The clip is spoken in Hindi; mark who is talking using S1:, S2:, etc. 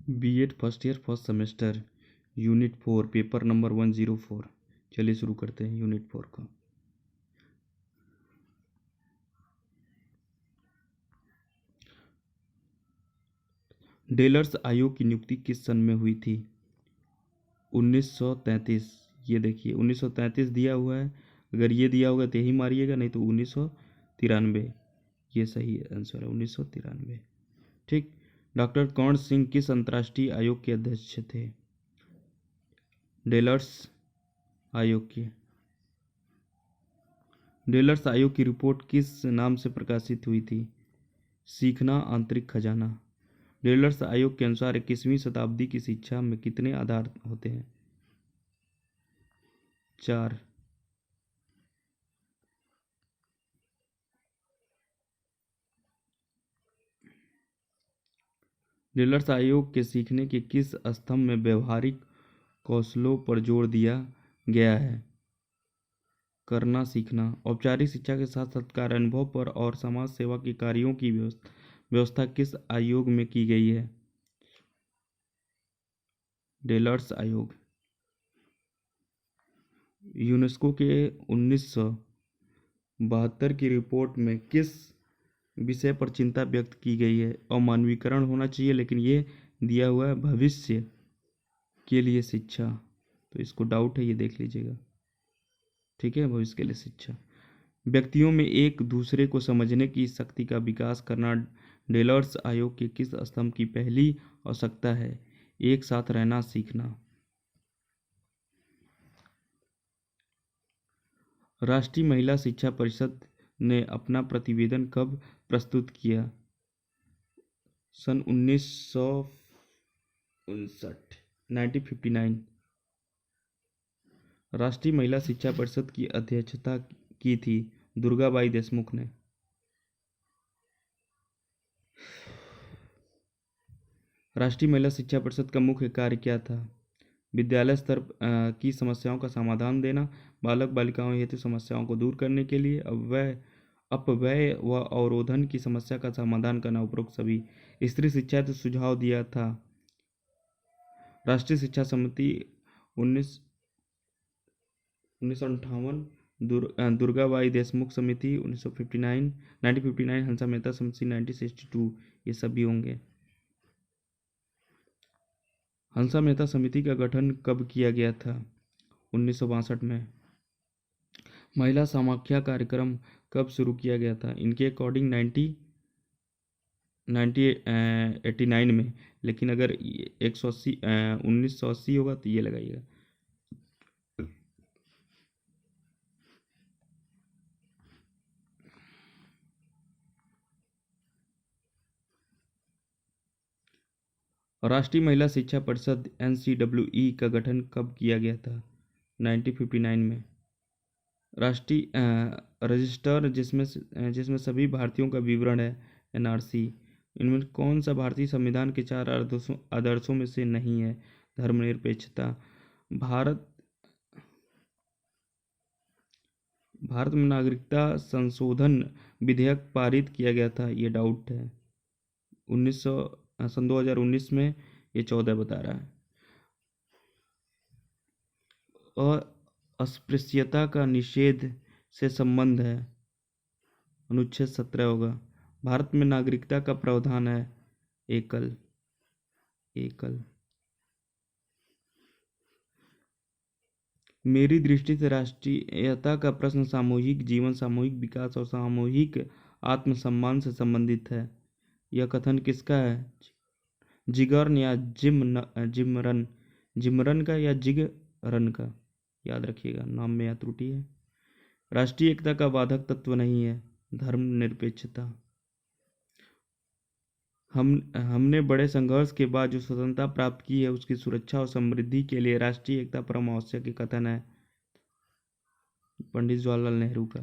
S1: BEd first year first semester unit 4 paper number 104। चलिए शुरू करते हैं यूनिट 4 का। डेलर्स आयोग की नियुक्ति किस सन में हुई थी? 1933। ये देखिए 1933 दिया हुआ है, अगर ये दिया होगा तो यही मारिएगा, नहीं तो 1993। ये सही आंसर है 1993। ठीक। डॉक्टर कौन सिंह किस अंतर्राष्ट्रीय आयोग के अध्यक्ष थे? डेलर्स आयोग की। डेलर्स आयोग की रिपोर्ट किस नाम से प्रकाशित हुई थी? सीखना आंतरिक खजाना। डेलर्स आयोग के अनुसार 21वीं शताब्दी की शिक्षा में कितने आधार होते हैं? 4। डेलर्स आयोग के सीखने के किस स्तंभ में व्यवहारिक कौशलों पर जोर दिया गया है? करना सीखना। औपचारिक शिक्षा के साथ साथ कार्य अनुभव पर और समाज सेवा के कार्यों की व्यवस्था किस आयोग में की गई है? डेलर्स आयोग। यूनेस्को के 1972 की रिपोर्ट में किस विषय पर चिंता व्यक्त की गई है? अमानवीकरण होना चाहिए, लेकिन ये दिया हुआ है भविष्य के लिए शिक्षा, तो इसको डाउट है, ये देख लीजिएगा। ठीक है, भविष्य के लिए शिक्षा। व्यक्तियों में एक दूसरे को समझने की शक्ति का विकास करना डेलर्स आयोग के किस स्तंभ की पहली आवश्यकता है? एक साथ रहना सीखना। राष्ट्रीय महिला शिक्षा परिषद ने अपना प्रतिवेदन कब प्रस्तुत किया? सन 1959, 1959। राष्ट्रीय महिला शिक्षा परिषद की अध्यक्षता की थी दुर्गाबाई देशमुख ने। राष्ट्रीय महिला शिक्षा परिषद का मुख्य कार्य क्या था? विद्यालय स्तर की समस्याओं का समाधान देना, बालक बालिकाओं हेतु समस्याओं को दूर करने के लिए अपव्यय व अवरोधन की समस्या का समाधान करना, उपरोक्त सभी। स्त्री शिक्षा हेतु सुझाव दिया था। राष्ट्रीय शिक्षा समिति 1958, दुर्गाबाई देशमुख समिति 1959, हंसा मेहता समिति 1962, ये सभी होंगे। हंसा मेहता समिति का गठन कब किया गया था? 1962 में। महिला समाख्या कार्यक्रम कब शुरू किया गया था? इनके अकॉर्डिंग 1989 में, लेकिन अगर 1980 होगा तो ये लगाइएगा। राष्ट्रीय महिला शिक्षा परिषद NCWE का गठन कब किया गया था? 1959 में। राष्ट्रीय रजिस्टर जिसमें सभी भारतीयों का विवरण है, NRC, इनमें कौन सा भारतीय संविधान के 4 आदर्शों में से नहीं है? धर्मनिरपेक्षता। भारत में नागरिकता संशोधन विधेयक पारित किया गया था, ये डाउट है। सन 2019 में, ये 14 बता रहा है। अस्पृश्यता का निषेध से संबंध है, अनुच्छेद 17 होगा। भारत में नागरिकता का प्रावधान है एकल। मेरी दृष्टि से राष्ट्रीयता का प्रश्न सामूहिक जीवन, सामूहिक विकास और सामूहिक आत्मसम्मान से संबंधित है। यह कथन किसका है? जिगर्न या जिमरन का या जिगरन का, याद रखिएगा, नाम में यह त्रुटि है। राष्ट्रीय एकता का बाधक तत्व नहीं है धर्मनिरपेक्षता। हमने बड़े संघर्ष के बाद जो स्वतंत्रता प्राप्त की है, उसकी सुरक्षा और समृद्धि के लिए राष्ट्रीय एकता परम आवश्यक कथन है पंडित जवाहरलाल नेहरू का।